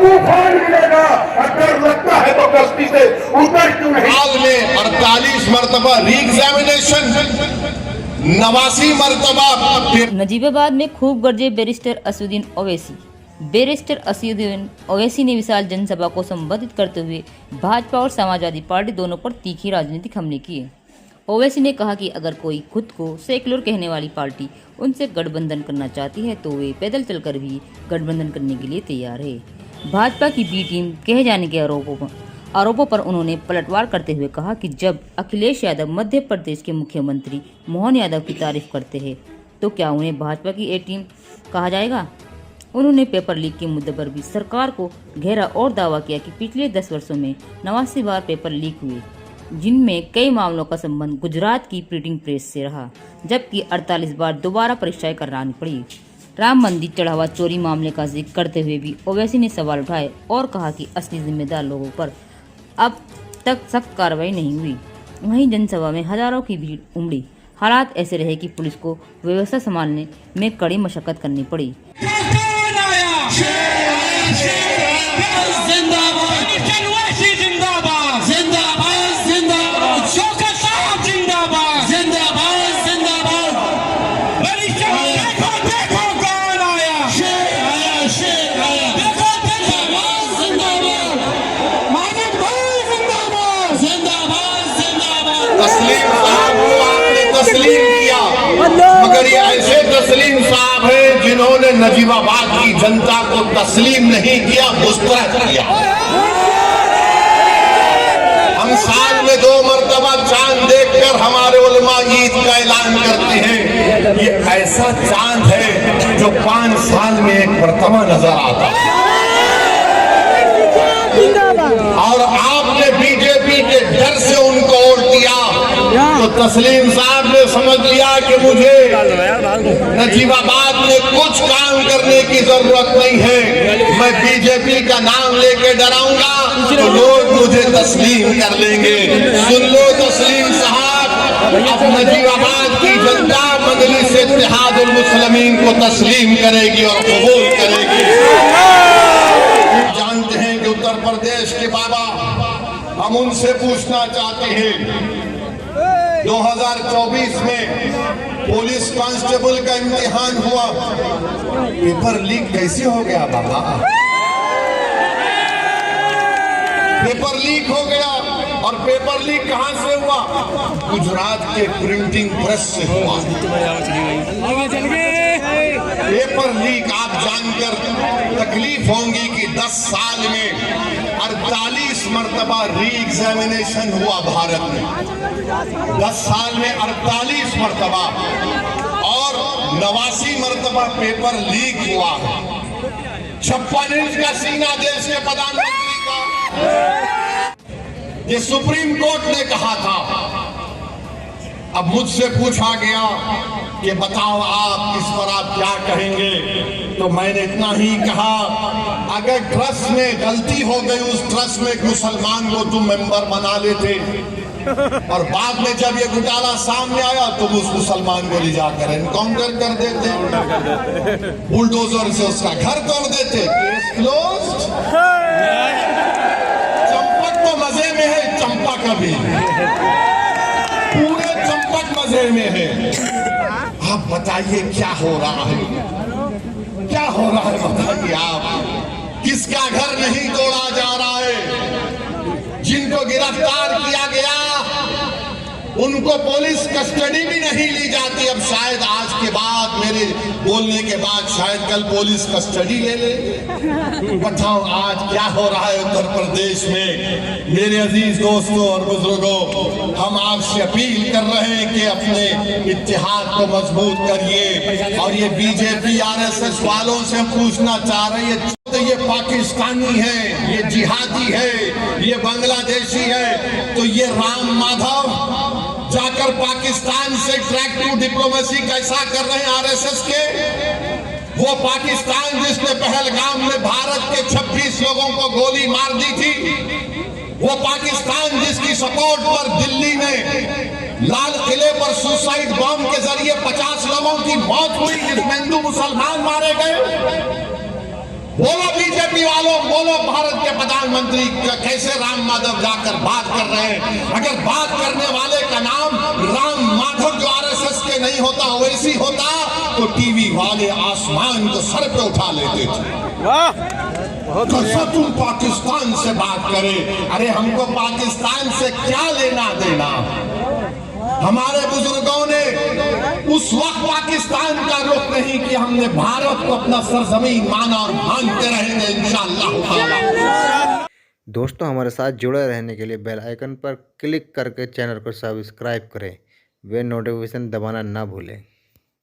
तूफान मिलेगा। अगर लगता है तो गलती से उतर क्यों नहीं। हाल में 48 मरतबा री एग्जामिनेशन, 89 मरतबा। नजीबाबाद में खूब गरजे बैरिस्टर असदुद्दीन ओवैसी। बैरिस्टर असदुद्दीन ओवैसी ने विशाल जनसभा को संबोधित करते हुए भाजपा और समाजवादी पार्टी दोनों पर तीखी राजनीतिक हमले किए। ओवैसी ने कहा कि अगर कोई खुद को सेक्युलर कहने वाली पार्टी उनसे गठबंधन करना चाहती है तो वे पैदल चलकर भी गठबंधन करने के लिए तैयार है। भाजपा की बी टीम कहे जाने के आरोपों पर उन्होंने पलटवार करते हुए कहा कि जब अखिलेश यादव मध्य प्रदेश के मुख्यमंत्री मोहन यादव की तारीफ करते हैं तो क्या उन्हें भाजपा की ए टीम कहा जाएगा। उन्होंने पेपर लीक के मुद्दे पर भी सरकार को घेरा और दावा किया कि पिछले 10 वर्षों में 89 बार पेपर लीक हुए, जिनमें कई मामलों का संबंध गुजरात की प्रिंटिंग प्रेस से रहा, जबकि 48 बार दोबारा परीक्षाएं करानी पड़ी। राम मंदिर चढ़ावा चोरी मामले का जिक्र करते हुए भी ओवैसी ने सवाल उठाए और कहा कि असली जिम्मेदार लोगों पर अब तक सख्त कार्रवाई नहीं हुई। वहीं जनसभा में हजारों की भीड़ उमड़ी। हालात ऐसे रहे कि पुलिस को व्यवस्था संभालने में कड़ी मशक्कत करनी पड़ी। तस्लीम साहब को आपने तस्लीम किया, मगर ये ऐसे तस्लीम साहब हैं जिन्होंने नजीबाबाद की जनता को तस्लीम नहीं किया, मुस्तरद किया। हम साल में 2 मरतबा चांद देखकर हमारे उलमा ईद का ऐलान करते हैं। ये ऐसा चांद है जो 5 साल में एक मरतबा नजर आता है। और आपने बीजेपी के डर से उनको वोट दिया तो तस्लीम साहब ने समझ लिया कि मुझे नजीबाबाद में कुछ काम करने की जरूरत नहीं है। मैं बीजेपी का नाम लेके डराऊंगा तो लोग मुझे तस्लीम कर लेंगे। सुन लो तस्लीम साहब, अब नजीबाबाद की जनता मजलिस इत्तेहादुल मुस्लिमीन को तस्लीम करेगी और कबूल करेगी। जानते हैं कि उत्तर प्रदेश के बाबा, हम उनसे पूछना चाहते हैं 2024 में पुलिस कांस्टेबल का इम्तिहान हुआ, पेपर लीक कैसे हो गया बाबा? पेपर लीक हो गया। और पेपर लीक कहां से हुआ? गुजरात के प्रिंटिंग प्रेस से हुआ। पेपर लीक आप जानकर तकलीफ होंगी कि 10 साल में 48 मरतबा री एग्जामिनेशन हुआ भारत में। 10 साल में 48 मरतबा और 89 मरतबा पेपर लीक हुआ। 56 इंच का सीना देश के प्रधानमंत्री का, ये सुप्रीम कोर्ट ने कहा था। अब मुझसे पूछा गया कि बताओ आप इस पर आप क्या कहेंगे, तो मैंने इतना ही कहा, अगर ट्रस्ट में गलती हो गई, उस ट्रस्ट में एक मुसलमान को तुम मेंबर बना लेते और बाद में जब ये घोटाला सामने आया तो उस मुसलमान को ले जाकर एनकाउंटर कर देते, बुलडोजर से उसका घर तोड़ देते, केस क्लोज्ड। चंपक तो मजे में है, चंपक अभी पूरे चंपक मजे में है। आप बताइए क्या हो रहा है, क्या हो रहा है बताइए आप। किसका घर नहीं तोड़ा जा रहा है? जिनको गिरफ्तार किया गया उनको पुलिस कस्टडी भी नहीं ली जाती। अब शायद आज के बाद, मेरे बोलने के बाद शायद कल पुलिस कस्टडी ले ले। बताओ आज क्या हो रहा है उत्तर प्रदेश में। मेरे अजीज दोस्तों और बुजुर्गों, हम आपसे अपील कर रहे हैं कि अपने इत्तेहाद को मजबूत करिए। और ये बीजेपी आरएसएस वालों से पूछना चाह रहे हैं, ये पाकिस्तानी है, ये जिहादी है, ये बांग्लादेशी है, तो ये राम माधव जाकर पाकिस्तान से ट्रैक टू डिप्लोमेसी कैसा कर रहे हैं आरएसएस के? वो पाकिस्तान जिसने पहलगाम में भारत के 26 लोगों को गोली मार दी थी, वो पाकिस्तान जिसकी सपोर्ट पर दिल्ली में लाल किले पर सुसाइड बॉम्ब के जरिए 50 लोगों की मौत हुई, जिसमें हिंदू मुसलमान मारे गए, बोलो बीजेपी बीजेपी वालों बोलो, भारत के प्रधानमंत्री कैसे राम माधव जाकर बात कर रहे हैं। अगर बात करने वाले का नाम राम माधव जो आरएसएस के नहीं होता, ओवैसी होता, तो टीवी वाले आसमान को सर पे उठा लेते थे। तो तुम पाकिस्तान से बात करें, अरे हमको पाकिस्तान से क्या लेना देना। हमारे बुजुर्गों ने उस वक्त पाकिस्तान का रुख नहीं कि हमने भारत को अपना सरजमीन माना और मानते रहेंगे इंशाअल्लाह। दोस्तों, हमारे साथ जुड़े रहने के लिए बेल आइकन पर क्लिक करके चैनल को सब्सक्राइब करें, वे नोटिफिकेशन दबाना ना भूलें।